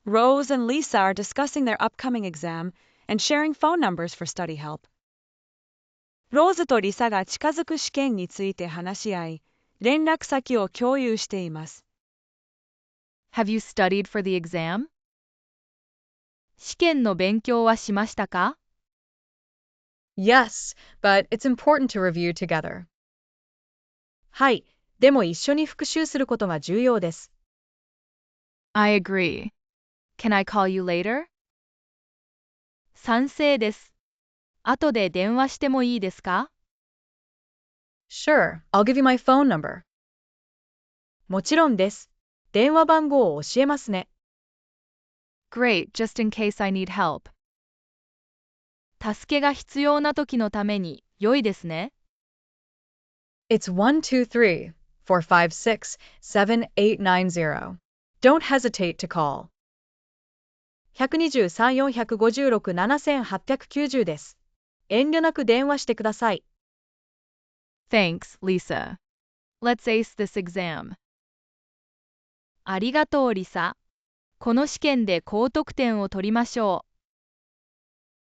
Rose and Lisa are discussing their upcoming exam and sharing phone numbers for study help. ローズとリサが近づく試験について話し合い、連絡先を共有しています。Have you studied for the exam? 試験の勉強はしましたか？ Yes, but it's important to review together. はい、でも一緒に復習することが重要です。I agree. Can I call you later? 賛成です。後で電話してもいいですか？ Sure, I'll give you my phone number. もちろんです。電話番号を教えますね。Great, just in case I need help. 助けが必要な時のために良いですね。It's 123-456-7890. Don't hesitate to call. 123-456-7890です。遠慮なく電話してください。Thanks, Lisa. Let's ace this exam. ありがとう、リサ。この試験で高得点を取りましょう。